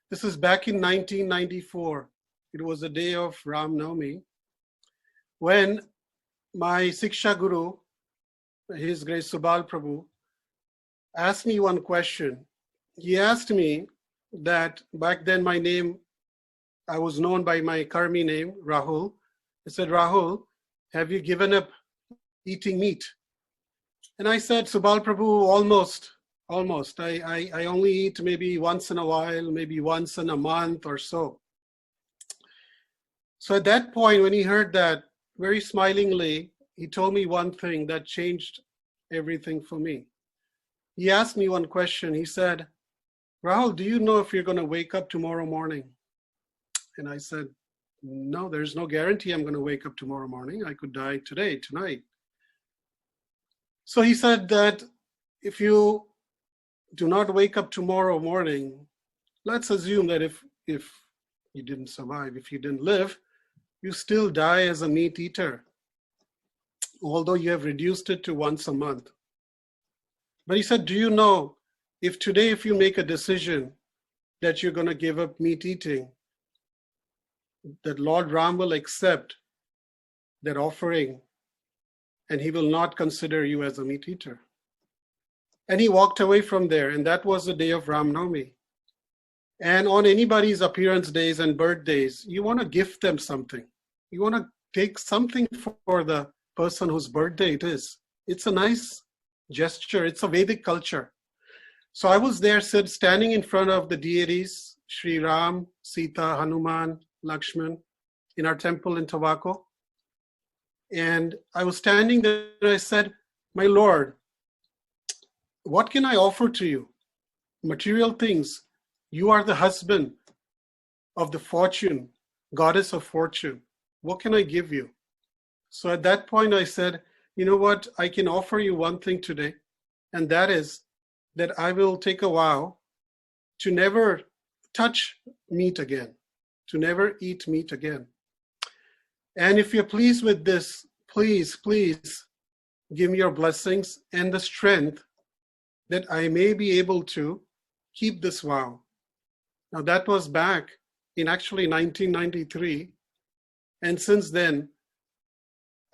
This is back in 1994. It was the day of Rama Navami, when my Siksha Guru, His Grace Subal Prabhu, asked me one question. He asked me that back then I was known by my Karmi name, Rahul. He said, Rahul, have you given up eating meat? And I said, Subal Prabhu, almost. I only eat maybe once in a while, maybe once in a month or so. So at that point, when he heard that, very smilingly, he told me one thing that changed everything for me. He asked me one question. He said, Rahul, do you know if you're going to wake up tomorrow morning? And I said, no, there's no guarantee I'm going to wake up tomorrow morning. I could die today, tonight. So he said that if you do not wake up tomorrow morning, let's assume that if you didn't survive, if you didn't live, you still die as a meat eater, although you have reduced it to once a month. But he said, do you know, if today, if you make a decision that you're going to give up meat eating, that Lord Ram will accept that offering and he will not consider you as a meat eater. And he walked away from there, and that was the day of Rama Navami. And on anybody's appearance days and birthdays, you want to gift them something. You want to take something for the person whose birthday it is. It's a nice gesture. It's a Vedic culture. So I was there standing in front of the deities, Sri Ram, Sita, Hanuman, Lakshman, in our temple in Tobacco. And I was standing there and I said, my Lord, what can I offer to you? Material things. You are the husband of the fortune, goddess of fortune. What can I give you? So at that point I said, you know what? I can offer you one thing today. And that is that I will take a vow to never touch meat again, to never eat meat again. And if you're pleased with this, please give me your blessings and the strength that I may be able to keep this vow. Now that was back in actually 1993. And since then,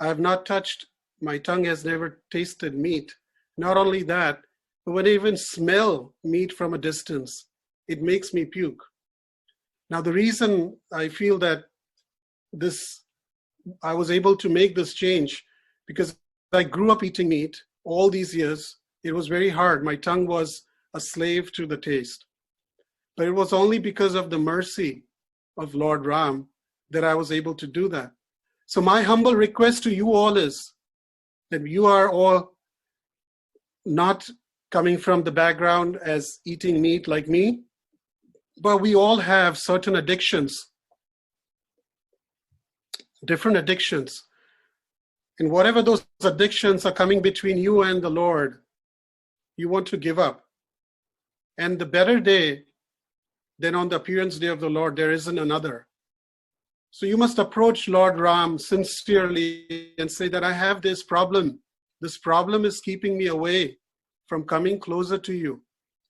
I have not touched, my tongue has never tasted meat. Not only that, but when I even smell meat from a distance, it makes me puke. Now the reason I feel that I was able to make this change, because I grew up eating meat all these years. It was very hard. My tongue was a slave to the taste. But it was only because of the mercy of Lord Ram that I was able to do that. So my humble request to you all is that you are all not coming from the background as eating meat like me, but we all have certain addictions, different addictions. And whatever those addictions are coming between you and the Lord, you want to give up. And the better day than on the appearance day of the Lord, there isn't another. So you must approach Lord Ram sincerely and say that I have this problem. This problem is keeping me away from coming closer to you.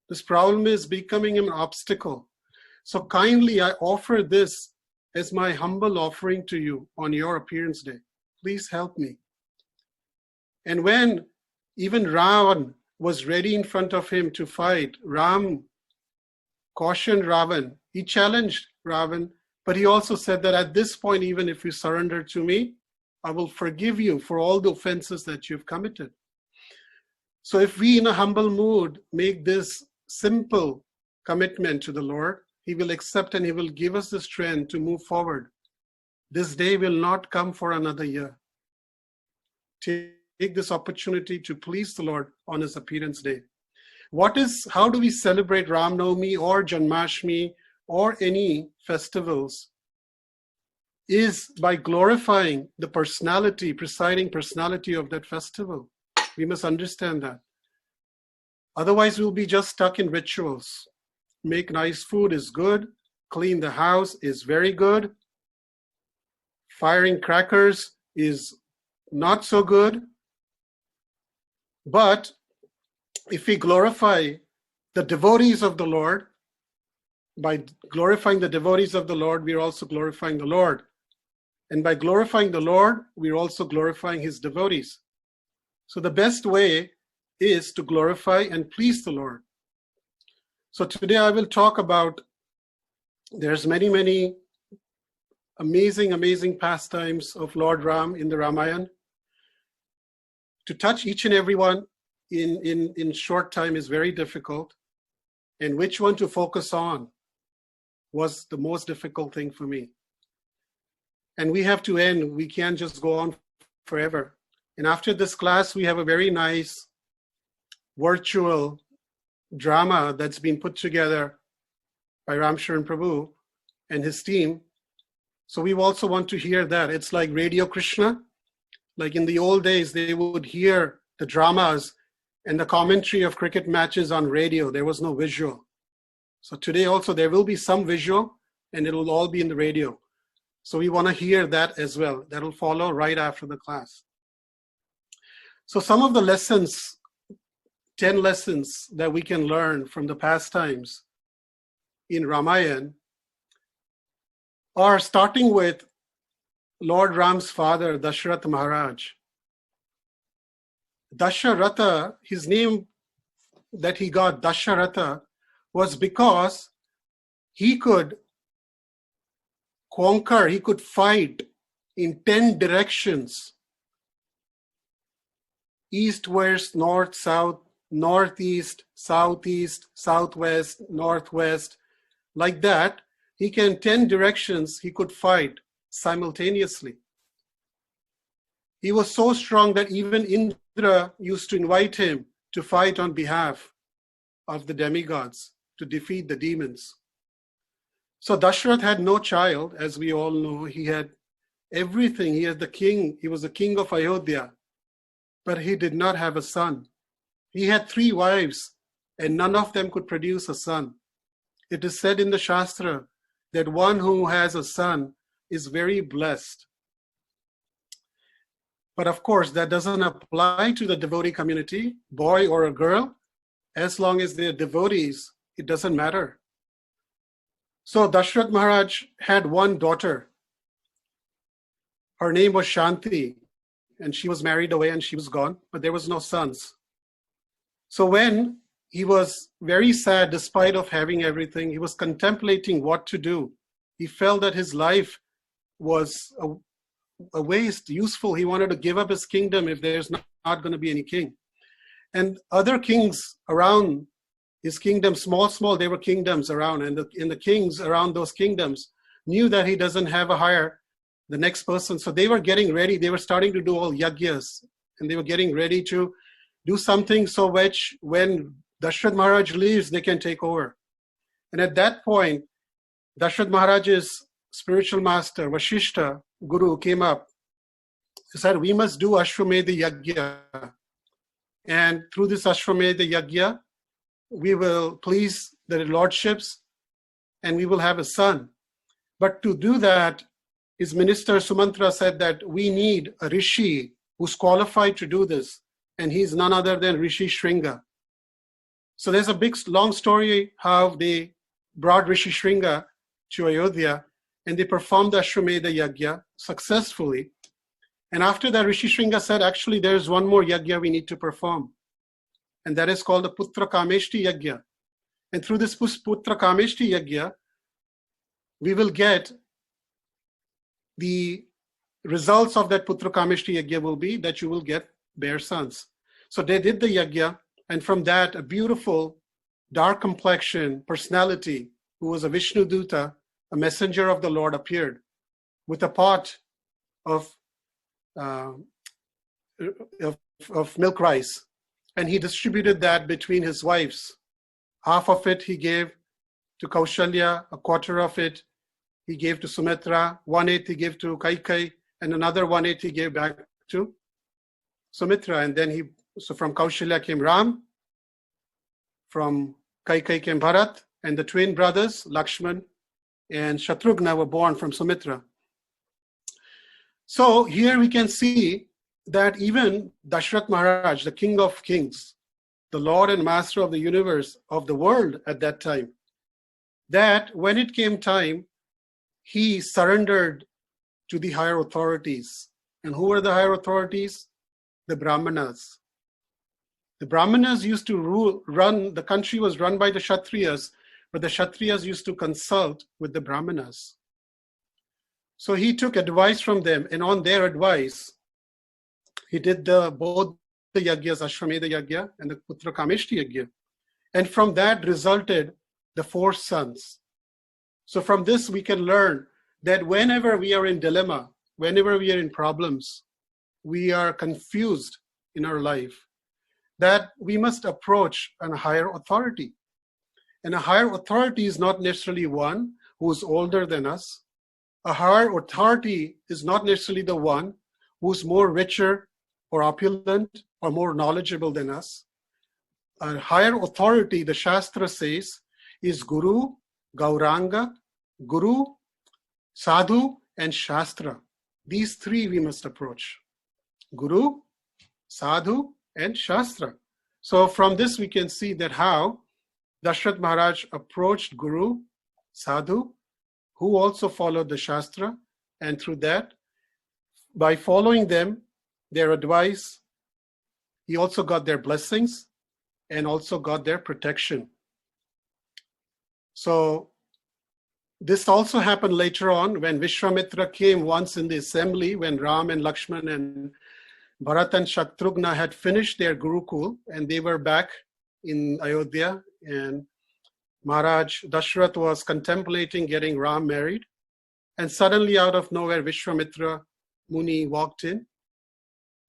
This problem is becoming an obstacle. So kindly, I offer this as my humble offering to you on your appearance day. Please help me. And when even Ravan was ready in front of him to fight, Ram cautioned Ravan. He challenged Ravan, but he also said that at this point, even if you surrender to me, I will forgive you for all the offenses that you've committed. So if we in a humble mood make this simple commitment to the Lord, he will accept and he will give us the strength to move forward. This day will not come for another year. Take this opportunity to please the Lord on his appearance day. How do we celebrate Ram Navami or Janmashtami or any festivals? Is by glorifying the presiding personality of that festival. We must understand that. Otherwise, we'll be just stuck in rituals. Make nice food is good. Clean the house is very good. Firing crackers is not so good. But if we glorify the devotees of the Lord, by glorifying the devotees of the Lord, we are also glorifying the Lord. And by glorifying the Lord, we are also glorifying his devotees. So the best way is to glorify and please the Lord. So today I will talk about, there's many amazing pastimes of Lord Ram in the Ramayana. To touch each and every one in short time is very difficult. And which one to focus on was the most difficult thing for me. And we have to end. We can't just go on forever. And after this class, we have a very nice virtual drama that's been put together by Ramcharan Prabhu and his team. So we also want to hear that. It's like Radio Krishna. Like in the old days, they would hear the dramas and the commentary of cricket matches on radio. There was no visual. So today also there will be some visual and it will all be in the radio. So we want to hear that as well. That will follow right after the class. So some of the lessons, 10 lessons that we can learn from the pastimes in Ramayana are starting with Lord Ram's father, Dasharath Maharaj. Dasharatha, his name that he got, Dasharatha, was because he could conquer, he could fight in 10 directions. East, west, north, south, northeast, southeast, southwest, northwest. Like that, he can 10 directions he could fight simultaneously. He was so strong that even Indra used to invite him to fight on behalf of the demigods, to defeat the demons. So Dasharath had no child, as we all know. He had everything. He had the king. He was the king of Ayodhya, but he did not have a son. He had 3 wives, and none of them could produce a son. It is said in the Shastra that one who has a son is very blessed. But of course, that doesn't apply to the devotee community, boy or a girl. As long as they're devotees, it doesn't matter. So Dasharath Maharaj had one daughter. Her name was Shanti, and she was married away and she was gone, but there was no sons. So when he was very sad, despite of having everything, he was contemplating what to do. He felt that his life was a waste, useful. He wanted to give up his kingdom if there's not going to be any king. And other kings around his kingdom, small, there were kingdoms around, and the kings around those kingdoms knew that he doesn't have a hire, the next person. So they were getting ready. They were starting to do all yagyas, and they were getting ready to do something so which when Dasharath Maharaj leaves, they can take over. And at that point, Dasharath Maharaj's spiritual master, Vashishta Guru, came up. He said, we must do Ashwamedha Yagya. And through this Ashwamedha Yagya, we will please the lordships and we will have a son. But to do that, his minister Sumantra said that we need a rishi who's qualified to do this. And he's none other than Rishi Shringa. So there's a big, long story how they brought Rishi Shringa to Ayodhya and they performed the Ashwamedha Yagya successfully. And after that, Rishi Shringa said, actually, there's one more Yagya we need to perform. And that is called the Putra Kameshti Yagya. And through this Putra Kameshti Yagya, we will get the results of that Putra Kameshti Yagya will be that you will get bear sons. So they did the Yagya, and from that, a beautiful, dark complexion personality who was a Vishnu Duta, a messenger of the Lord, appeared with a pot of milk rice, and he distributed that between his wives. Half of it he gave to Kaushalya, a quarter of it he gave to Sumitra, 1/8 he gave to Kaikai, and another 1/8 he gave back to Sumitra. And then so from Kaushalya came Ram, from Kaikai came Bharat, and the twin brothers, Lakshman and Shatrughna, were born from Sumitra. So here we can see that even Dasharath Maharaj, the king of kings, the Lord and master of the universe, of the world at that time, that when it came time, he surrendered to the higher authorities. And who were the higher authorities? The Brahmanas. The Brahmanas used to run, the country was run by the Kshatriyas, but the Kshatriyas used to consult with the Brahmanas. So he took advice from them, and on their advice, he did both the yagyas, Ashwamedha yagya and the Putra Kameshti yagya. And from that resulted the 4 sons. So from this we can learn that whenever we are in dilemma, whenever we are in problems, we are confused in our life, that we must approach a higher authority. And a higher authority is not necessarily one who is older than us. A higher authority is not necessarily the one who's more richer or opulent or more knowledgeable than us. A higher authority, the Shastra says, is Guru, Gauranga, Guru, Sadhu, and Shastra. These 3 we must approach. Guru, Sadhu, and Shastra. So from this we can see that how Dashrath Maharaj approached Guru, Sadhu, who also followed the Shastra, and through that, by following them, their advice, he also got their blessings and also got their protection. So this also happened later on when Vishwamitra came once in the assembly, when Ram and Lakshman and Bharat and Shatrugna had finished their Gurukul and they were back in Ayodhya, and Maharaj Dashrath was contemplating getting Ram married, and suddenly out of nowhere Vishwamitra Muni walked in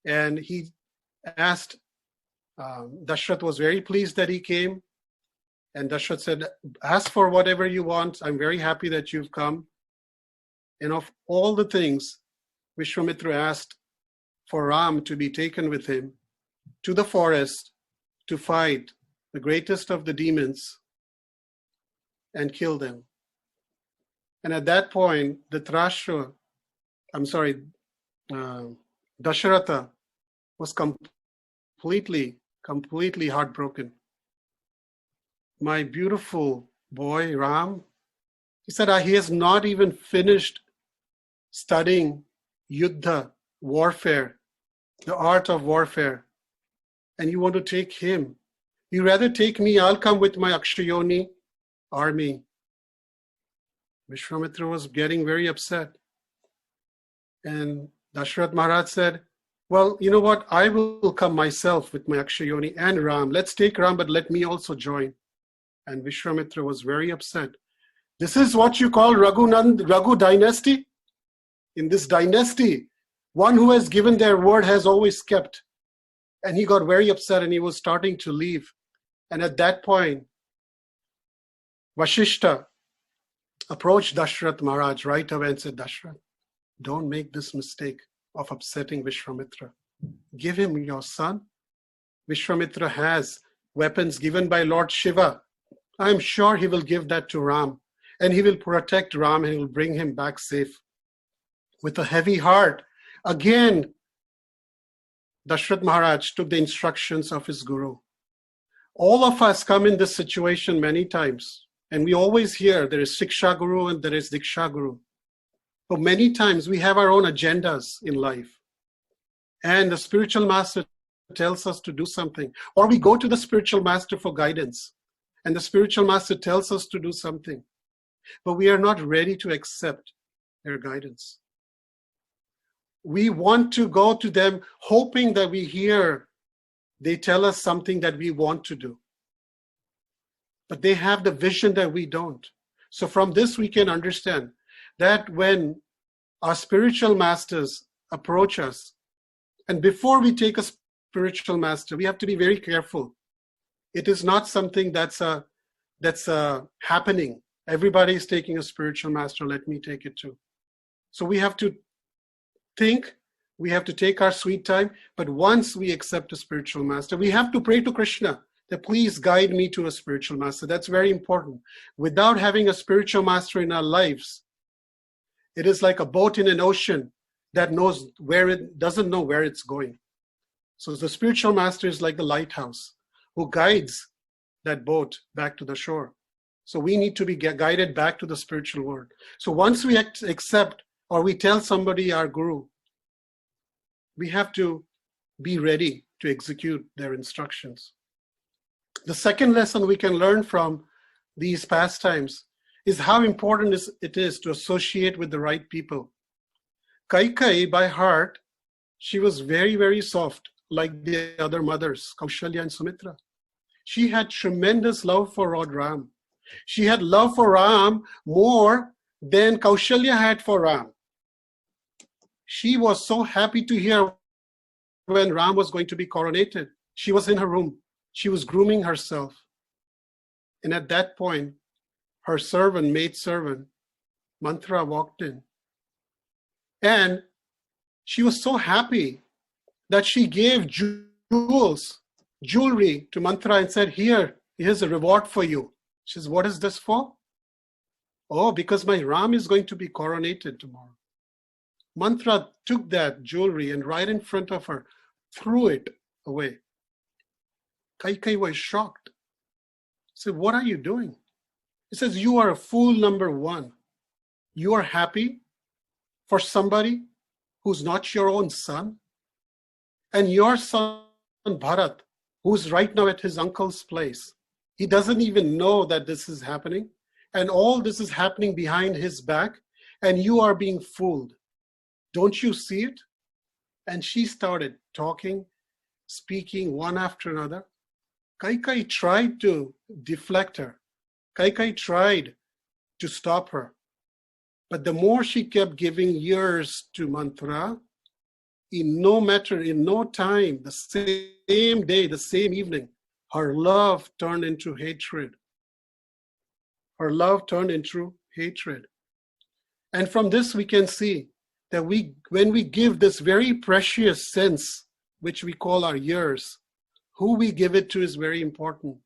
and he asked, Dashrath was very pleased that he came, and Dashrath said, ask for whatever you want, I'm very happy that you've come. And of all the things, Vishwamitra asked for Ram to be taken with him to the forest to fight the greatest of the demons and kill them. And at that point, Dasharatha was completely heartbroken. My beautiful boy, Ram, he said, he has not even finished studying Yuddha, warfare, the art of warfare, and you want to take him. You rather take me, I'll come with my Akshayoni army. Vishwamitra was getting very upset. And Dashrath Maharaj said, well, you know what? I will come myself with my Akshayoni and Ram. Let's take Ram, but let me also join. And Vishwamitra was very upset. This is what you call Raghu dynasty? In this dynasty, one who has given their word has always kept. And he got very upset and he was starting to leave. And at that point, Vashishta approached Dashrath Maharaj right away and said, Dashrath, don't make this mistake of upsetting Vishwamitra. Give him your son. Vishwamitra has weapons given by Lord Shiva. I'm sure he will give that to Ram, and he will protect Ram and he will bring him back safe. With a heavy heart, again, Dashrath Maharaj took the instructions of his guru. All of us come in this situation many times, and we always hear there is Siksha Guru and there is Diksha Guru. But many times we have our own agendas in life, and the spiritual master tells us to do something, or we go to the spiritual master for guidance, and the spiritual master tells us to do something, but we are not ready to accept their guidance. We want to go to them hoping that they tell us something that we want to do. But they have the vision that we don't. So from this we can understand that when our spiritual masters approach us, and before we take a spiritual master, we have to be very careful. It is not something that's happening. Everybody is taking a spiritual master, let me take it too. So we have to think, we have to take our sweet time, but once we accept a spiritual master, we have to pray to Krishna that please guide me to a spiritual master. That's very important. Without having a spiritual master in our lives, it is like a boat in an ocean that doesn't know where it's going. So the spiritual master is like the lighthouse who guides that boat back to the shore. So we need to be guided back to the spiritual world. So once we accept or we tell somebody our guru, we have to be ready to execute their instructions. The second lesson we can learn from these pastimes is how important it is to associate with the right people. Kaikai, by heart, she was very, very soft, like the other mothers, Kaushalya and Sumitra. She had tremendous love for Lord Ram. She had love for Ram more than Kaushalya had for Ram. She was so happy to hear when Ram was going to be coronated. She was in her room. She was grooming herself. And at that point, her maidservant, Mantra, walked in. And she was so happy that she gave jewelry to Mantra and said, here's a reward for you. She says, what is this for? Oh, because my Ram is going to be coronated tomorrow. Mantra took that jewelry and right in front of her, threw it away. Kaikai was shocked. He said, what are you doing? He says, you are a fool number one. You are happy for somebody who's not your own son. And your son, Bharat, who's right now at his uncle's place, he doesn't even know that this is happening. And all this is happening behind his back. And you are being fooled. Don't you see it? And she started talking, speaking one after another. Kaikai tried to deflect her. Kaikai tried to stop her. But the more she kept giving years to Mantra, in no time, the same day, the same evening, her love turned into hatred. Her love turned into hatred. And from this we can see that when we give this very precious sense, which we call our years, who we give it to is very important.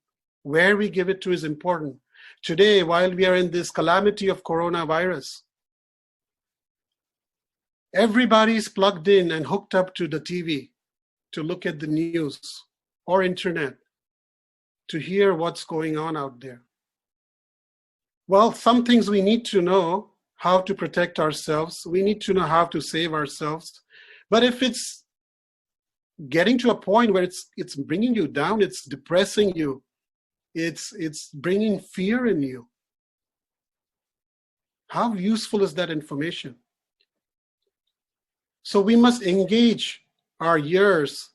Where we give it to is important. Today, while we are in this calamity of coronavirus, everybody's plugged in and hooked up to the TV to look at the news or internet to hear what's going on out there. Well, some things we need to know how to protect ourselves. We need to know how to save ourselves. But if it's getting to a point where it's bringing you down, it's depressing you, it's bringing fear in you, how useful is that information? So we must engage our years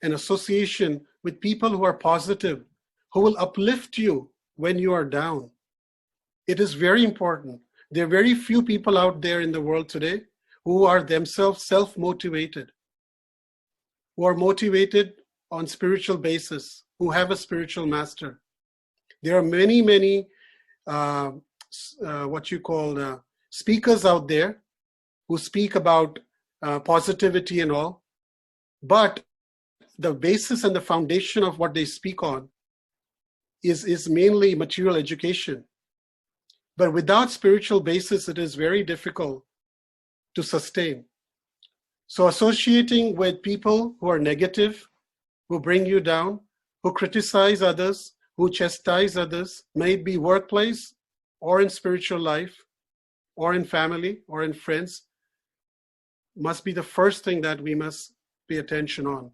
in association with people who are positive, who will uplift you when you are down. It is very important. There are very few people out there in the world today who are themselves self-motivated, who are motivated on spiritual basis, who have a spiritual master. There are many speakers out there who speak about positivity and all, but the basis and the foundation of what they speak on is mainly material education. But without spiritual basis, it is very difficult to sustain. So associating with people who are negative, who bring you down, who criticize others, who chastise others, may it be workplace or in spiritual life or in family or in friends, must be the first thing that we must pay attention on.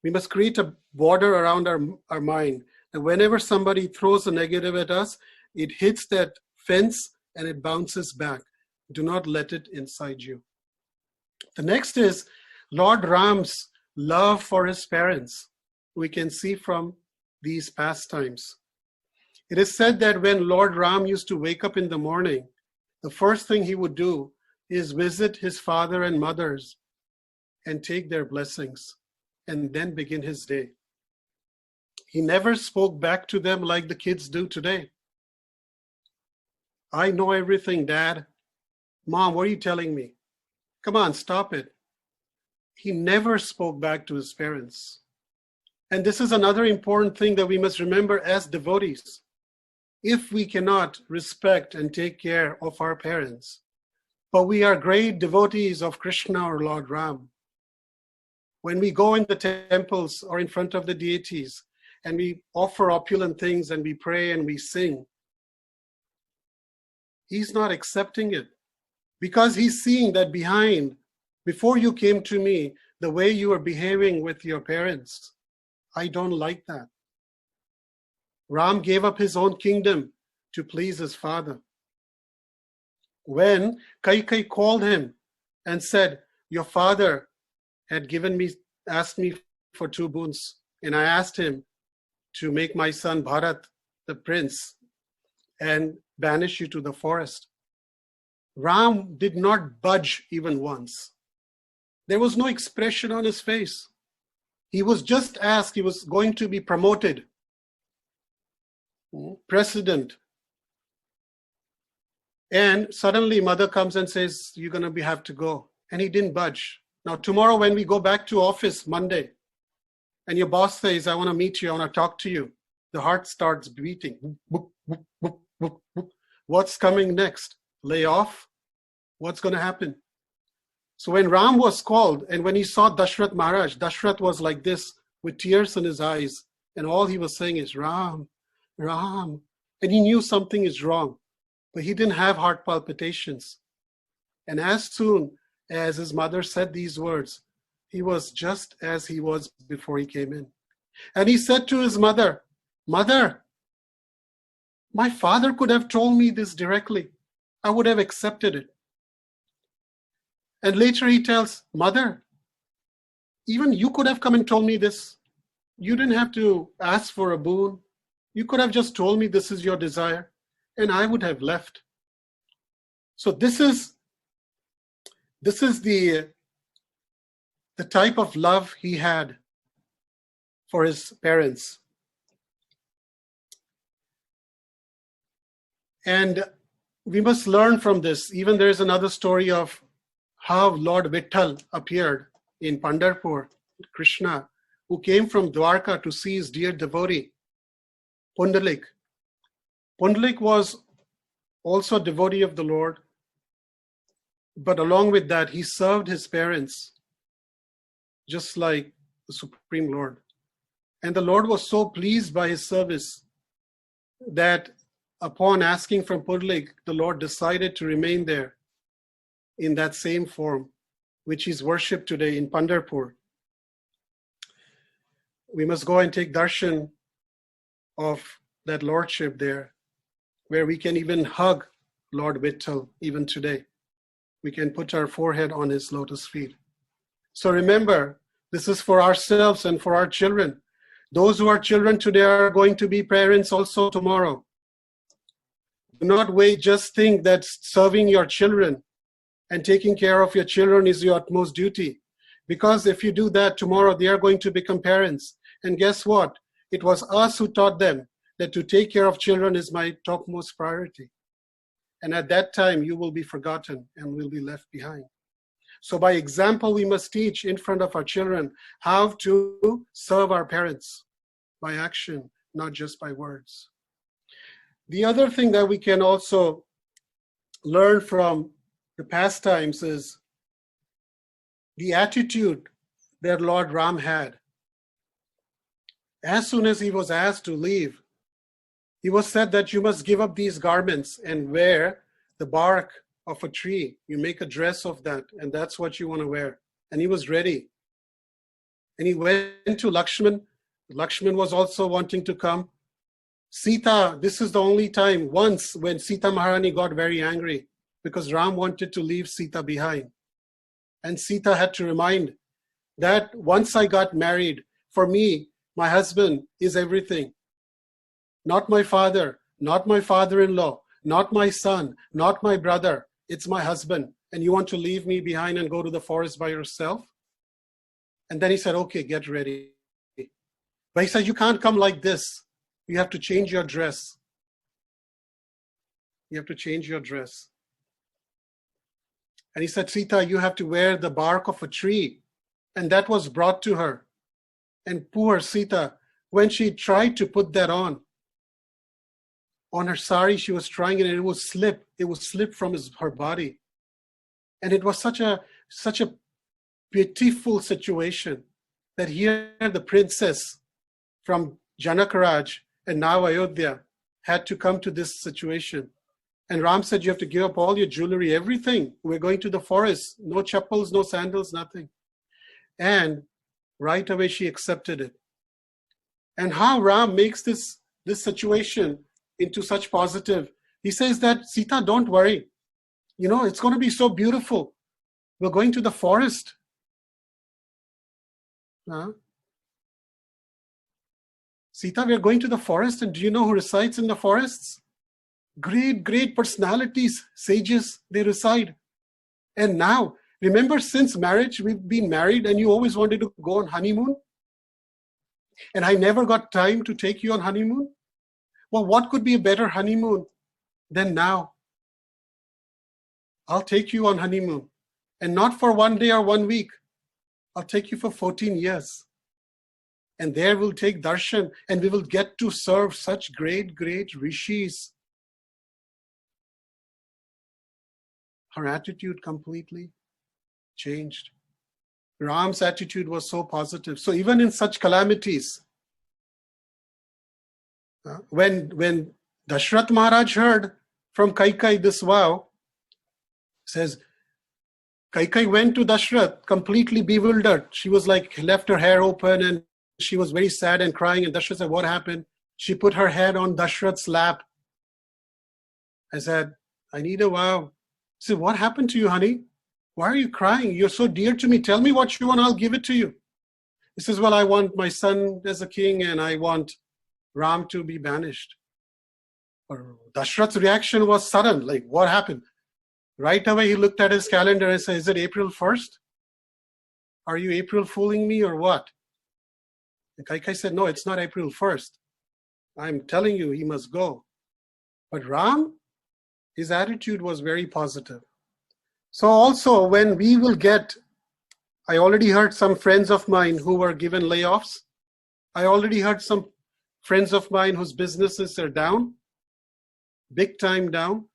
We must create a border around our mind. And whenever somebody throws a negative at us, it hits that fence and it bounces back. Do not let it inside you. The next is Lord Ram's love for his parents. We can see from these pastimes. It is said that when Lord Ram used to wake up in the morning, the first thing he would do is visit his father and mothers and take their blessings and then begin his day. He never spoke back to them like the kids do today. I know everything, Dad. Mom, what are you telling me? Come on, stop it. He never spoke back to his parents. And this is another important thing that we must remember as devotees. If we cannot respect and take care of our parents, but we are great devotees of Krishna or Lord Ram, when we go in the temples or in front of the deities, and we offer opulent things and we pray and we sing. He's not accepting it because he's seeing that before you came to me, the way you were behaving with your parents, I don't like that. Ram gave up his own kingdom to please his father. When Kaikai called him and said, your father had asked me for 2 boons, and I asked him to make my son Bharat the prince and banish you to the forest. Ram did not budge even once. There was no expression on his face. He was just asked, he was going to be promoted, president. And suddenly mother comes and says, you're going to have to go. And he didn't budge. Now tomorrow when we go back to office, Monday, and your boss says, I want to meet you, I want to talk to you, the heart starts beating. What's coming next? Lay off? What's going to happen? So when Ram was called, and when he saw Dashrath Maharaj, Dashrath was like this with tears in his eyes, and all he was saying is, Ram, Ram. And he knew something is wrong, but he didn't have heart palpitations. And as soon as his mother said these words, he was just as he was before he came in. And he said to his mother, Mother, my father could have told me this directly. I would have accepted it. And later he tells, Mother, even you could have come and told me this. You didn't have to ask for a boon. You could have just told me this is your desire, and I would have left. So this is the type of love he had for his parents. And we must learn from this. Even there is another story of how Lord Vitthal appeared in Pandharpur, Krishna, who came from Dwarka to see his dear devotee, Pundalik. Pundalik was also a devotee of the Lord, but along with that, he served his parents just like the Supreme Lord. And the Lord was so pleased by his service that upon asking from Pundalik, the Lord decided to remain there in that same form, which is worshipped today in Pandharpur. We must go and take darshan of that lordship there, where we can even hug Lord Vitthal even today. We can put our forehead on his lotus feet. So remember, this is for ourselves and for our children. Those who are children today are going to be parents also tomorrow. Do not wait, just think that serving your children and taking care of your children is your utmost duty. Because if you do that tomorrow, they are going to become parents. And guess what? It was us who taught them that to take care of children is my topmost priority. And at that time, you will be forgotten and will be left behind. So by example, we must teach in front of our children how to serve our parents by action, not just by words. The other thing that we can also learn from the past times is the attitude that Lord Ram had. As soon as he was asked to leave, he was said that you must give up these garments and wear the bark of a tree. You make a dress of that, and that's what you want to wear. And he was ready. And he went to Lakshman. Lakshman was also wanting to come. Sita, this is the only time once when Sita Maharani got very angry because Ram wanted to leave Sita behind. And Sita had to remind that once I got married, for me, my husband is everything. Not my father, not my father-in-law, not my son, not my brother. It's my husband. And you want to leave me behind and go to the forest by yourself? And then he said, okay, get ready. But he said, you can't come like this. You have to change your dress. You have to change your dress. And he said, Sita, you have to wear the bark of a tree. And that was brought to her. And poor Sita, when she tried to put that on her sari, she was trying it and it would slip from her body. And it was such a pitiful situation that here the princess from Janakaraj, and now Ayodhya had to come to this situation. And Ram said, you have to give up all your jewelry, everything. We're going to the forest. No chappals, no sandals, nothing. And right away she accepted it. And how Ram makes this situation into such positive. He says that, Sita, don't worry. It's going to be so beautiful. We're going to the forest. Sita, we're going to the forest, and do you know who resides in the forests? Great, great personalities, sages, they reside. And now, remember, since marriage, we've been married, and you always wanted to go on honeymoon? And I never got time to take you on honeymoon? Well, what could be a better honeymoon than now? I'll take you on honeymoon. And not for 1 day or 1 week. I'll take you for 14 years. And there we'll take darshan, and we will get to serve such great, great rishis. Her attitude completely changed. Ram's attitude was so positive. So even in such calamities, when Dashrath Maharaj heard from Kaikai this vow, says, Kaikai went to Dashrath completely bewildered. She was like, left her hair open, and she was very sad and crying. And Dashrath said, what happened? She put her head on Dashrath's lap. I said, I need a vow. She said, what happened to you, honey? Why are you crying? You're so dear to me. Tell me what you want. I'll give it to you. He says, well, I want my son as a king, and I want Ram to be banished. Dashrath's reaction was sudden. Like, what happened? Right away, he looked at his calendar and said, is it April 1st? Are you April fooling me or what? And Kaikai said, no, it's not April 1st. I'm telling you, he must go. But Ram, his attitude was very positive. So also when we will get, I already heard some friends of mine who were given layoffs. I already heard some friends of mine whose businesses are down, big time down.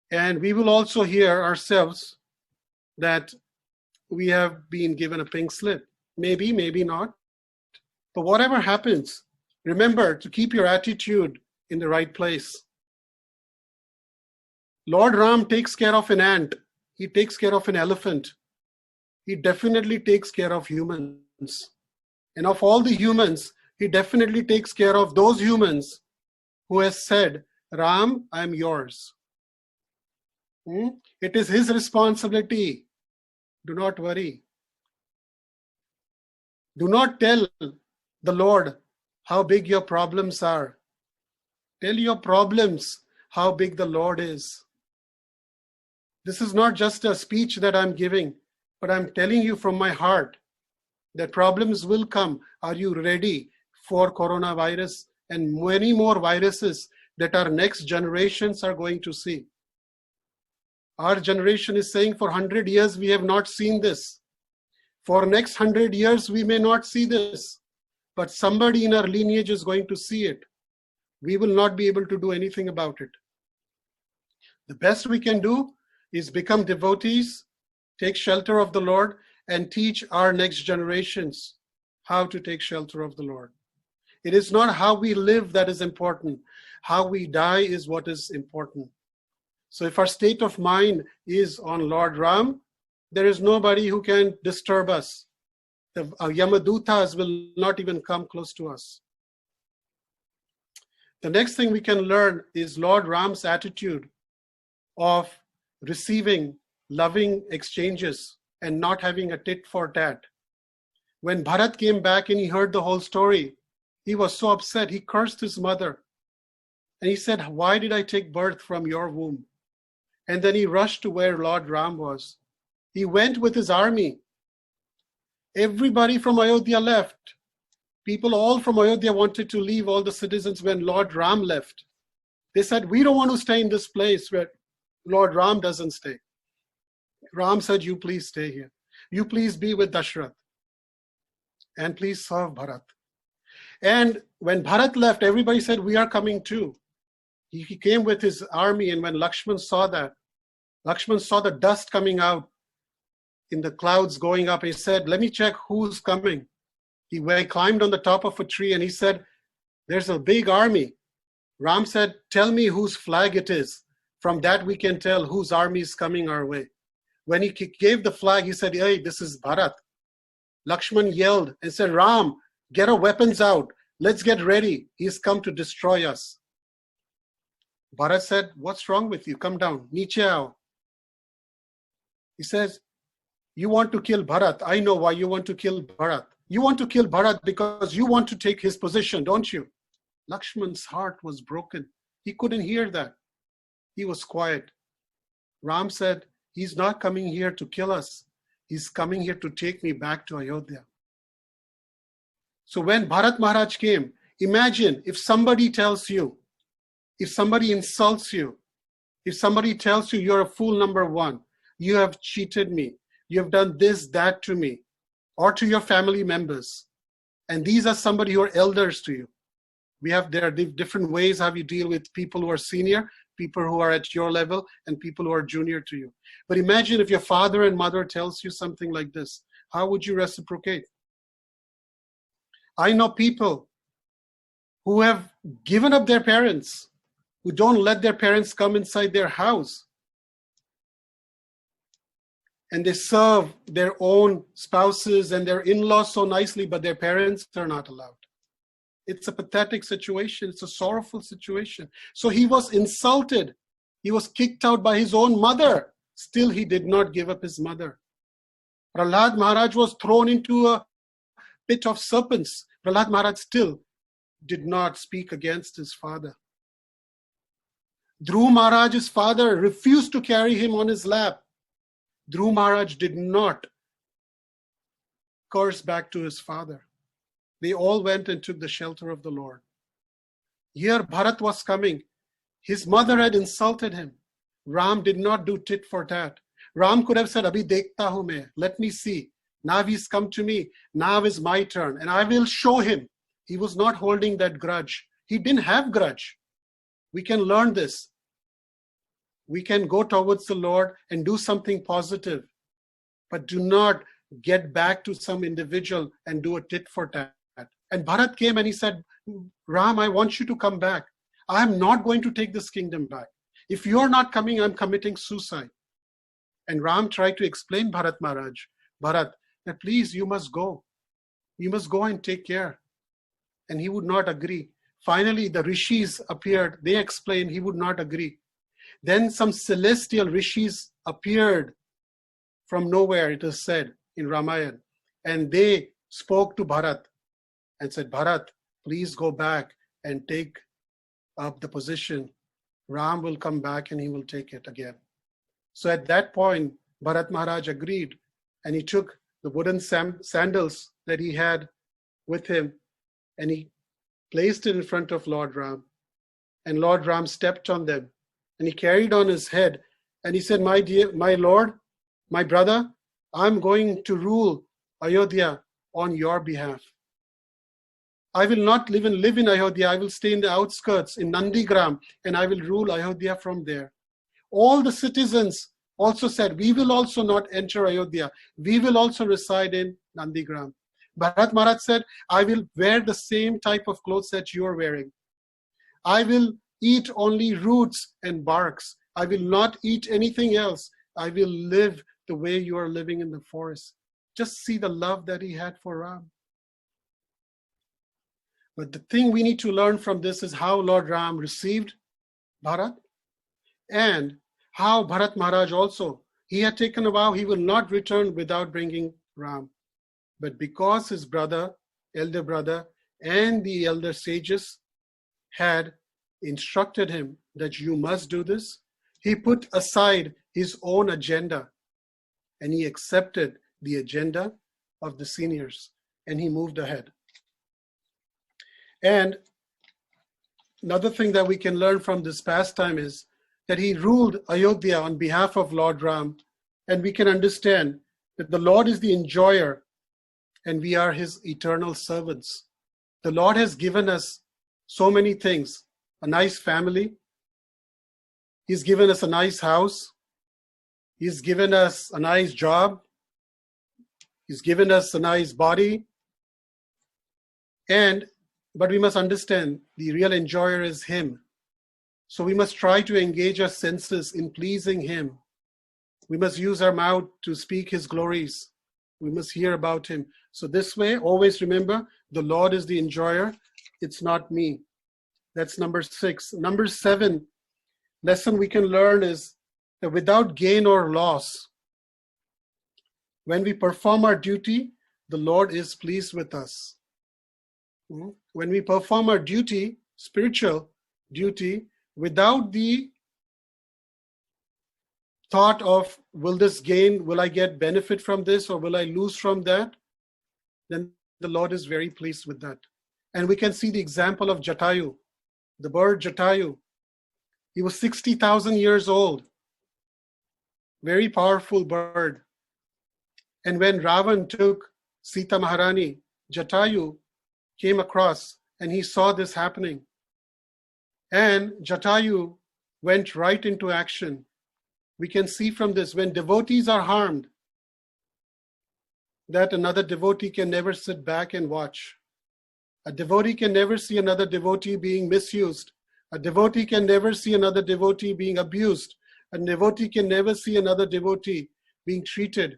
And we will also hear ourselves that we have been given a pink slip. Maybe, maybe not. But whatever happens, remember to keep your attitude in the right place. Lord Ram takes care of an ant. He takes care of an elephant. He definitely takes care of humans. And of all the humans, he definitely takes care of those humans who has said, Ram, I am yours. It is his responsibility. Do not worry. Do not tell the Lord how big your problems are. Tell your problems how big the Lord is. This is not just a speech that I'm giving, but I'm telling you from my heart that problems will come. Are you ready for coronavirus and many more viruses that our next generations are going to see? Our generation is saying for 100 years we have not seen this. For next 100 years we may not see this, but somebody in our lineage is going to see it. We will not be able to do anything about it. The best we can do is become devotees, take shelter of the Lord, and teach our next generations how to take shelter of the Lord. It is not how we live that is important. How we die is what is important. So if our state of mind is on Lord Ram, there is nobody who can disturb us. The Yamadutas will not even come close to us. The next thing we can learn is Lord Ram's attitude of receiving loving exchanges and not having a tit for tat. When Bharat came back and he heard the whole story, he was so upset. He cursed his mother. And he said, why did I take birth from your womb? And then he rushed to where Lord Ram was. He went with his army. Everybody from Ayodhya left. People all from Ayodhya wanted to leave, all the citizens, when Lord Ram left. They said, we don't want to stay in this place where Lord Ram doesn't stay. Ram said, you please stay here. You please be with Dashrath. And please serve Bharat. And when Bharat left, everybody said, we are coming too. He came with his army, and when Lakshman saw that, Lakshman saw the dust coming out in the clouds going up. He said, let me check who's coming. He climbed on the top of a tree and he said, There's a big army. Ram said, tell me whose flag it is. From that we can tell whose army is coming our way. When he gave the flag, he said, hey, this is Bharat. Lakshman yelled and said, Ram, get our weapons out. Let's get ready. He's come to destroy us. Bharat said, what's wrong with you? Come down. Niche aao. He says, you want to kill Bharat. I know why you want to kill Bharat. You want to kill Bharat because you want to take his position, don't you? Lakshman's heart was broken. He couldn't hear that. He was quiet. Ram said, he's not coming here to kill us. He's coming here to take me back to Ayodhya. So when Bharat Maharaj came, imagine if somebody tells you, if somebody insults you, if somebody tells you you're a fool number one, you have cheated me, you have done this, that to me, or to your family members. And these are somebody who are elders to you. There are different ways how you deal with people who are senior, people who are at your level, and people who are junior to you. But imagine if your father and mother tells you something like this. How would you reciprocate? I know people who have given up their parents, who don't let their parents come inside their house. And they serve their own spouses and their in-laws so nicely, but their parents are not allowed. It's a pathetic situation. It's a sorrowful situation. So he was insulted. He was kicked out by his own mother. Still, he did not give up his mother. Prahlad Maharaj was thrown into a pit of serpents. Prahlad Maharaj still did not speak against his father. Dhruv Maharaj's father refused to carry him on his lap. Dhruv Maharaj did not curse back to his father. They all went and took the shelter of the Lord. Here Bharat was coming. His mother had insulted him. Ram did not do tit for tat. Ram could have said, Abhi dekhta hu main. Let me see. Now he's come to me. Now is my turn. And I will show him. He was not holding that grudge. He didn't have grudge. We can learn this. We can go towards the Lord and do something positive. But do not get back to some individual and do a tit for tat. And Bharat came and he said, Ram, I want you to come back. I am not going to take this kingdom back. If you are not coming, I'm committing suicide. And Ram tried to explain Bharat Maharaj, Bharat, that please, you must go. You must go and take care. And he would not agree. Finally, the rishis appeared. They explained he would not agree. Then some celestial rishis appeared from nowhere, it is said in Ramayana. And they spoke to Bharat and said, Bharat, please go back and take up the position. Ram will come back and he will take it again. So at that point, Bharat Maharaj agreed and he took the wooden sandals that he had with him and he placed it in front of Lord Ram. And Lord Ram stepped on them and he carried on his head and he said, my Lord, my brother, I'm going to rule Ayodhya on your behalf. I will not live in Ayodhya. I will stay in the outskirts in Nandigram and I will rule Ayodhya from there. All the citizens also said, we will also not enter Ayodhya. We will also reside in Nandigram. Bharat Maharaj said, I will wear the same type of clothes that you are wearing. I will eat only roots and barks. I will not eat anything else. I will live the way you are living in the forest. Just see the love that he had for Ram. But the thing we need to learn from this is how Lord Ram received Bharat and how Bharat Maharaj also, he had taken a vow he will not return without bringing Ram. But because his brother, elder brother, and the elder sages had instructed him that you must do this, he put aside his own agenda and he accepted the agenda of the seniors and he moved ahead. And another thing that we can learn from this pastime is that he ruled Ayodhya on behalf of Lord Ram, and we can understand that the Lord is the enjoyer and we are his eternal servants. The Lord has given us so many things, a nice family. He's given us a nice house. He's given us a nice job. He's given us a nice body. And But we must understand the real enjoyer is him. So we must try to engage our senses in pleasing him. We must use our mouth to speak his glories. We must hear about him. So this way, always remember, the Lord is the enjoyer. It's not me. That's number 6. Number 7, lesson we can learn is that without gain or loss, when we perform our duty, the Lord is pleased with us. When we perform our duty, spiritual duty, without the thought of, will I get benefit from this or will I lose from that? Then the Lord is very pleased with that. And we can see the example of Jatayu, the bird Jatayu. He was 60,000 years old. Very powerful bird. And when Ravan took Sita Maharani, Jatayu came across and he saw this happening. And Jatayu went right into action. We can see from this, when devotees are harmed, that another devotee can never sit back and watch. A devotee can never see another devotee being misused. A devotee can never see another devotee being abused. A devotee can never see another devotee being treated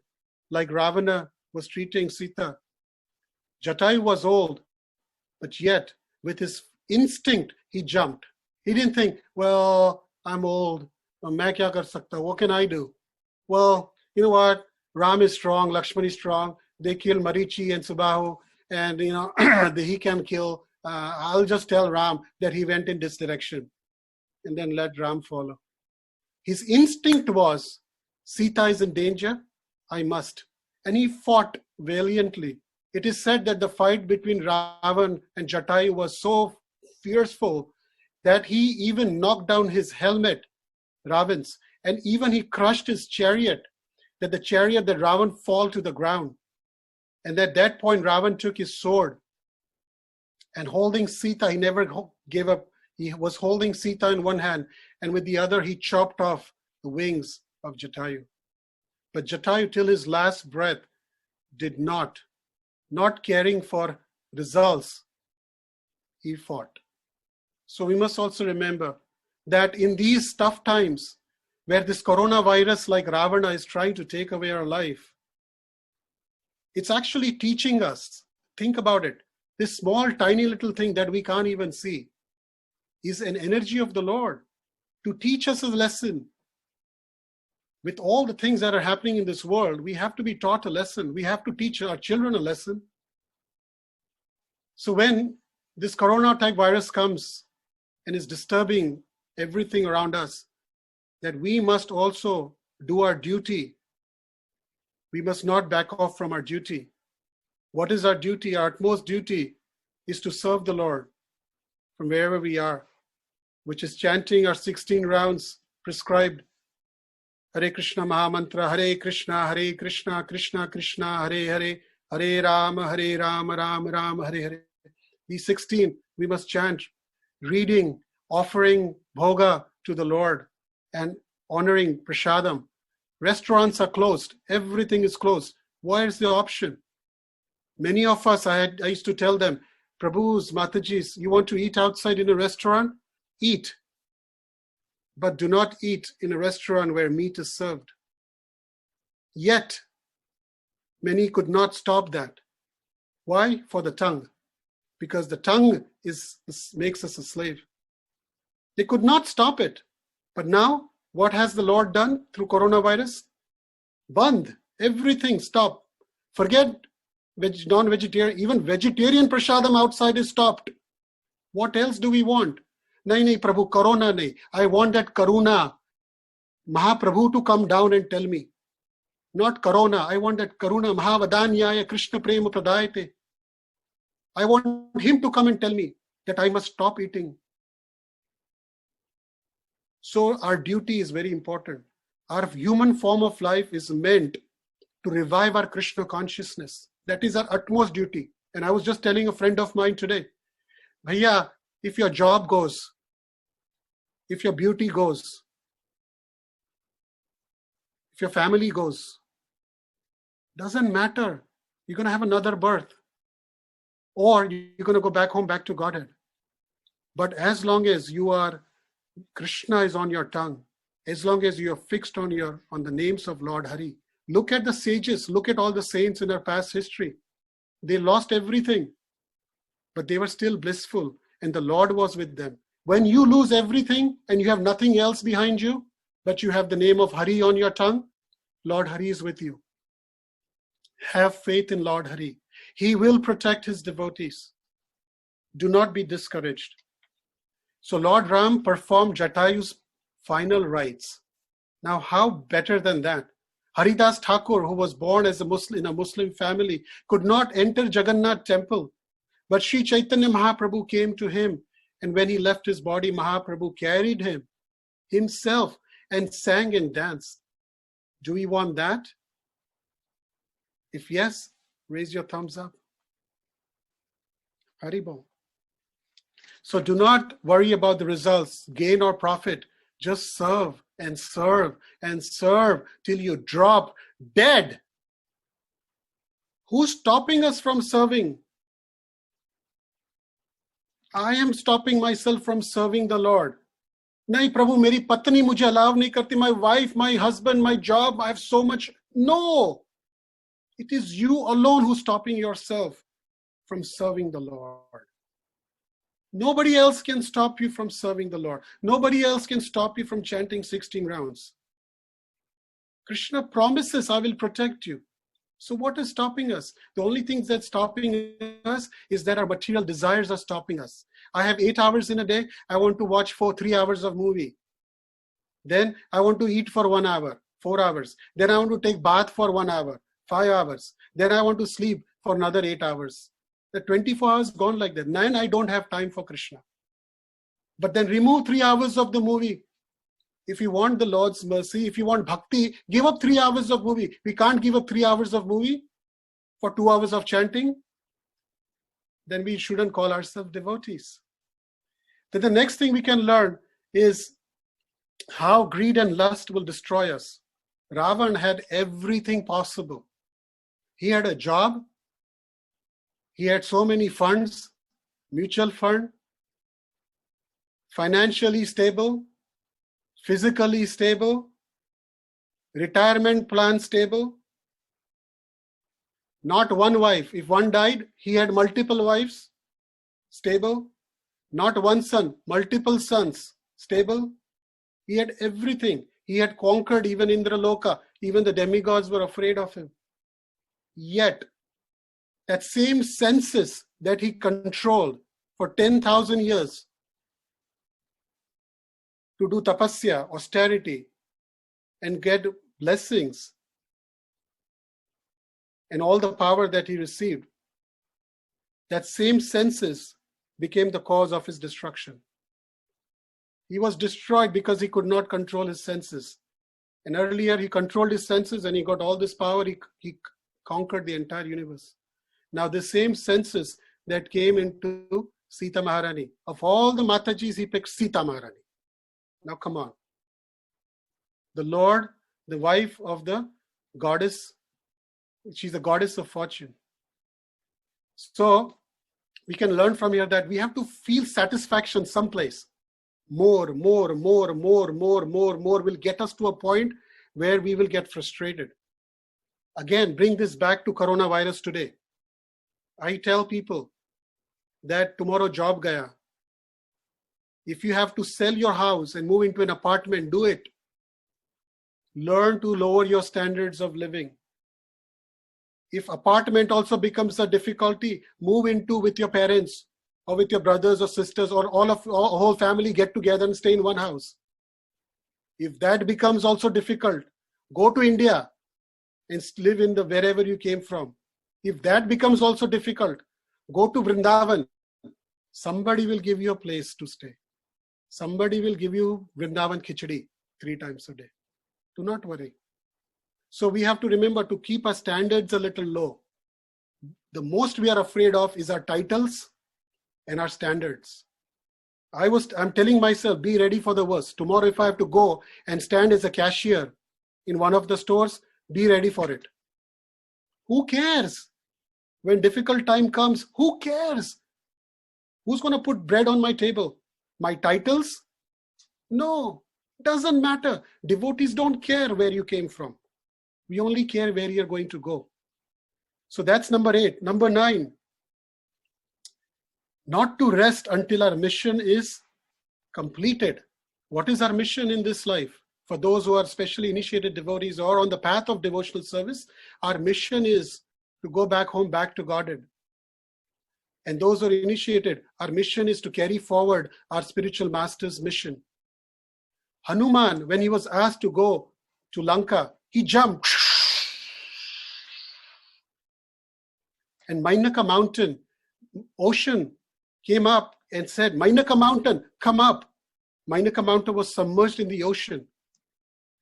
like Ravana was treating Sita. Jatayu was old, but yet with his instinct, he jumped. He didn't think, well, I'm old. Main kya kar sakta? What can I do? Well, you know what? Ram is strong, Lakshman is strong. They kill Marichi and Subahu, and he can kill. I'll just tell Ram that he went in this direction, and then let Ram follow. His instinct was, Sita is in danger, I must. And he fought valiantly. It is said that the fight between Ravan and Jatayu was so fierceful that he even knocked down his helmet, Ravan's, and even he crushed his chariot, that the chariot that Ravan fall to the ground. And at that point, Ravan took his sword and holding Sita, he never gave up. He was holding Sita in one hand, and with the other, he chopped off the wings of Jatayu. But Jatayu, till his last breath, did not caring for results, he fought. So we must also remember that in these tough times, where this coronavirus like Ravana is trying to take away our life, it's actually teaching us, think about it, this small tiny little thing that we can't even see is an energy of the Lord to teach us a lesson. With all the things that are happening in this world, we have to be taught a lesson. We have to teach our children a lesson. So when this corona type virus comes and is disturbing everything around us, that we must also do our duty. We must not back off from our duty. What is our duty? Our utmost duty is to serve the Lord from wherever we are, which is chanting our 16 rounds prescribed. Hare Krishna Mahamantra, Hare Krishna, Krishna Krishna, Hare Hare, Hare Rama, Rama Rama, Hare Hare. These 16 we must chant, reading, offering bhoga to the Lord and honoring prasadam. Restaurants are closed. Everything is closed. Where is the option? Many of us, I used to tell them, Prabhus, Matajis, you want to eat outside in a restaurant? Eat. But do not eat in a restaurant where meat is served. Yet, many could not stop that. Why? For the tongue. Because the tongue makes us a slave. They could not stop it. But now, what has the Lord done through coronavirus? Bandh. Everything stop. Forget non-vegetarian, even vegetarian prasadam outside is stopped. What else do we want? Nahi, Prabhu, corona nahi. I want that karuna. Mahaprabhu to come down and tell me. Not corona. I want that karuna. Mahavadanyaya Krishna prema pradayate. I want him to come and tell me that I must stop eating. So our duty is very important. Our human form of life is meant to revive our Krishna consciousness. That is our utmost duty. And I was just telling a friend of mine today, Bhaiya, if your job goes, if your beauty goes, if your family goes, doesn't matter. You're going to have another birth. or you're going to go back home, back to Godhead. But as long as Krishna is on your tongue, as long as you are fixed on the names of Lord Hari, look at the sages, look at all the saints in our past history. They lost everything, but they were still blissful, and the Lord was with them. When you lose everything and you have nothing else behind you, but you have the name of Hari on your tongue, Lord Hari is with you. Have faith in Lord Hari. He will protect his devotees. Do not be discouraged. So Lord Ram performed Jatayu's final rites. Now, how better than that? Haridas Thakur, who was born as in a Muslim family, could not enter Jagannath temple. But Sri Chaitanya Mahaprabhu came to him, and when he left his body, Mahaprabhu carried him himself and sang and danced. Do we want that? If yes, raise your thumbs up. Haribol. So do not worry about the results, gain or profit. Just serve and serve and serve till you drop dead. Who's stopping us from serving? I am stopping myself from serving the Lord. Nahi, Prabhu, meri patni mujhe allow nahi karti, my wife, my husband, my job, I have so much. No, it is you alone who's stopping yourself from serving the Lord. Nobody else can stop you from serving the Lord. Nobody else can stop you from chanting 16 rounds. Krishna promises, I will protect you. So what is stopping us? The only thing that's stopping us is that our material desires are stopping us. I have 8 hours in a day. I want to watch 3 hours of movie. Then I want to eat for 1 hour, 4 hours. Then I want to take bath for 1 hour, 5 hours. Then I want to sleep for another 8 hours. The 24 hours gone like that. Then I don't have time for Krishna. But then remove 3 hours of the movie. If you want the Lord's mercy, if you want bhakti, give up 3 hours of movie. We can't give up 3 hours of movie for 2 hours of chanting. Then we shouldn't call ourselves devotees. Then the next thing we can learn is how greed and lust will destroy us. Ravan had everything possible. He had a job. He had so many funds, mutual fund, financially stable, physically stable, retirement plan stable, not one wife. If one died, he had multiple wives, stable, not one son, multiple sons, stable. He had everything. He had conquered even Indraloka. Even the demigods were afraid of him. Yet, that same census that he controlled for 10,000 years to do tapasya, austerity, and get blessings and all the power that he received, that same census became the cause of his destruction. He was destroyed because he could not control his senses. And earlier he controlled his senses and he got all this power, he conquered the entire universe. Now the same census that came into Sita Maharani, of all the Matajis, he picked Sita Maharani. Now come on. The Lord, the wife of the goddess, she's the goddess of fortune. So we can learn from here that we have to feel satisfaction someplace. More will get us to a point where we will get frustrated. Again, bring this back to coronavirus today. I tell people that tomorrow job gaya. If you have to sell your house and move into an apartment, do it. Learn to lower your standards of living. If apartment also becomes a difficulty, move into with your parents or with your brothers or sisters or whole family, get together and stay in one house. If that becomes also difficult, go to India and live in wherever you came from. If that becomes also difficult, go to Vrindavan. Somebody will give you a place to stay. Somebody will give you Vrindavan khichdi 3 times a day. Do not worry. So we have to remember to keep our standards a little low. The most we are afraid of is our titles and our standards. I'm telling myself, be ready for the worst. Tomorrow, if I have to go and stand as a cashier in one of the stores, be ready for it. Who cares? When difficult time comes, who cares? Who's going to put bread on my table? My titles? No, doesn't matter. Devotees don't care where you came from. We only care where you're going to go. So that's number 8. Number 9, not to rest until our mission is completed. What is our mission in this life? For those who are specially initiated devotees or on the path of devotional service, our mission is to go back home, back to Godhead. And those who are initiated, our mission is to carry forward our spiritual master's mission. Hanuman, when he was asked to go to Lanka, he jumped. And Mainaka mountain, ocean came up and said, Mainaka mountain, come up. Mainaka mountain was submerged in the ocean.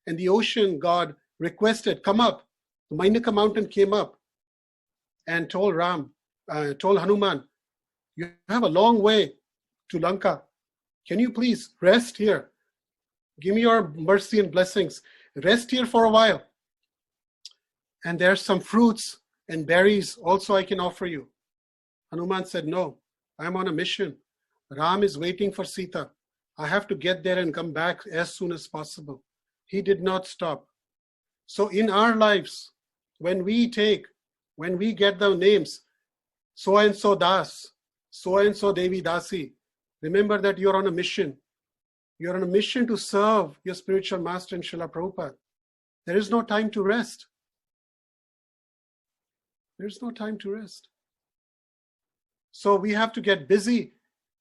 And the ocean god requested, come up. The Mainaka mountain came up and told Hanuman, you have a long way to Lanka. Can you please rest here? Give me your mercy and blessings. Rest here for a while. And there's some fruits and berries also I can offer you. Hanuman said, no, I'm on a mission. Ram is waiting for Sita. I have to get there and come back as soon as possible. He did not stop. So in our lives, when we get the names, so and so Das, so and so Devi Dasi, remember that you're on a mission. You're on a mission to serve your spiritual master in Srila Prabhupada. There is no time to rest. There's no time to rest. So we have to get busy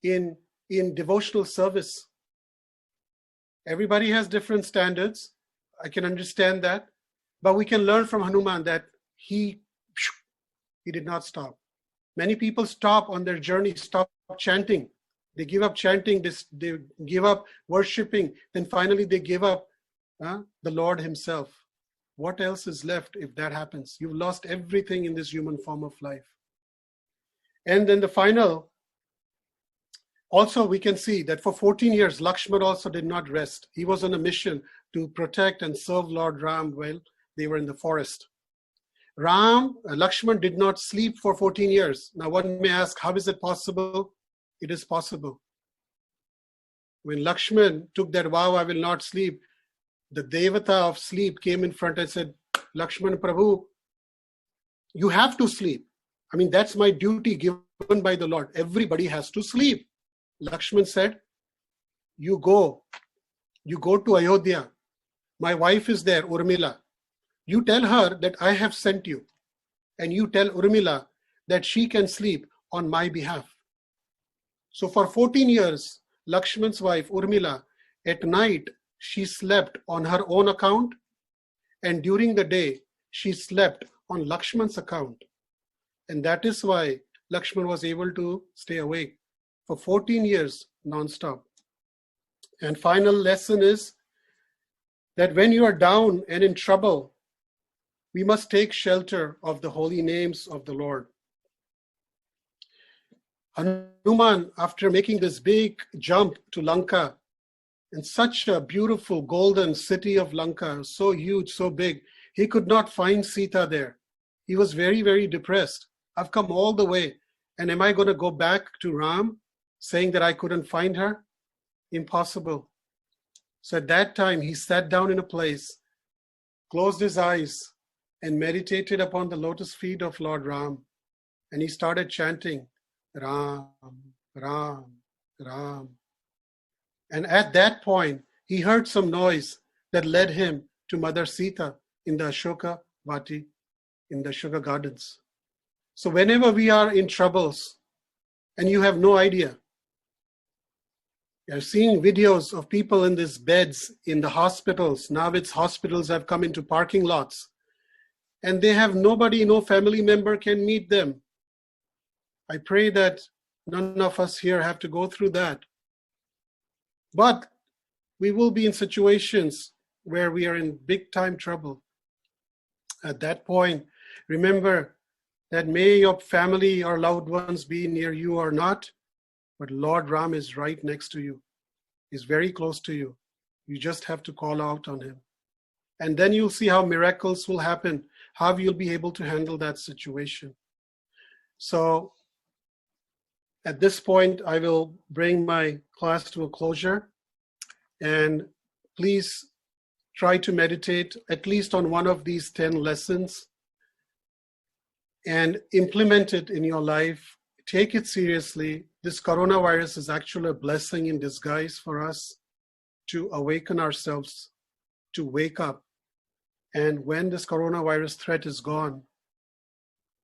in devotional service. Everybody has different standards. I can understand that. But we can learn from Hanuman that he did not stop. Many people stop on their journey, stop chanting. They give up chanting, they give up worshipping, then finally they give up the Lord himself. What else is left if that happens? You've lost everything in this human form of life. And then the final, also we can see that for 14 years, Lakshman also did not rest. He was on a mission to protect and serve Lord Ram while they were in the forest. Lakshman did not sleep for 14 years. Now one may ask, how is it possible? It is possible. When Lakshman took that vow, I will not sleep, the Devata of sleep came in front and said, Lakshman Prabhu, you have to sleep. I mean, that's my duty given by the Lord. Everybody has to sleep. Lakshman said, you go to Ayodhya. My wife is there, Urmila. You tell her that I have sent you. And you tell Urmila that she can sleep on my behalf. So for 14 years, Lakshman's wife, Urmila, at night, she slept on her own account. And during the day, she slept on Lakshman's account. And that is why Lakshman was able to stay awake for 14 years non-stop. And final lesson is that when you are down and in trouble, we must take shelter of the holy names of the Lord. Hanuman, after making this big jump to Lanka, in such a beautiful golden city of Lanka, so huge, so big, he could not find Sita there. He was very, very depressed. I've come all the way, and am I going to go back to Ram saying that I couldn't find her? Impossible. So at that time, he sat down in a place, closed his eyes, and meditated upon the lotus feet of Lord Ram. And he started chanting, Ram, Ram, Ram. And at that point, he heard some noise that led him to Mother Sita in the Ashoka Vati, in the Ashoka Gardens. So whenever we are in troubles, and you have no idea, you're seeing videos of people in these beds in the hospitals. Now its hospitals have come into parking lots. And they have nobody, no family member can meet them. I pray that none of us here have to go through that. But we will be in situations where we are in big time trouble. At that point, remember that may your family or loved ones be near you or not, but Lord Ram is right next to you. He's very close to you. You just have to call out on him. And then you'll see how miracles will happen, how you'll be able to handle that situation. So at this point, I will bring my class to a closure, and please try to meditate at least on one of these 10 lessons and implement it in your life. Take it seriously. This coronavirus is actually a blessing in disguise for us to awaken ourselves, to wake up. And when this coronavirus threat is gone,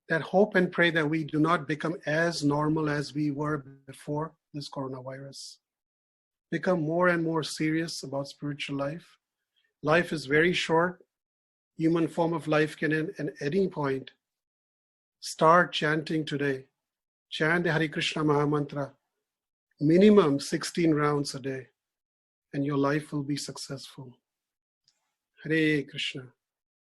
that hope and pray that we do not become as normal as we were before this coronavirus. Become more and more serious about spiritual life. Life is very short. Human form of life can end at any point. Start chanting today. Chant the Hare Krishna Mahamantra, minimum 16 rounds a day, and your life will be successful. Hare Krishna.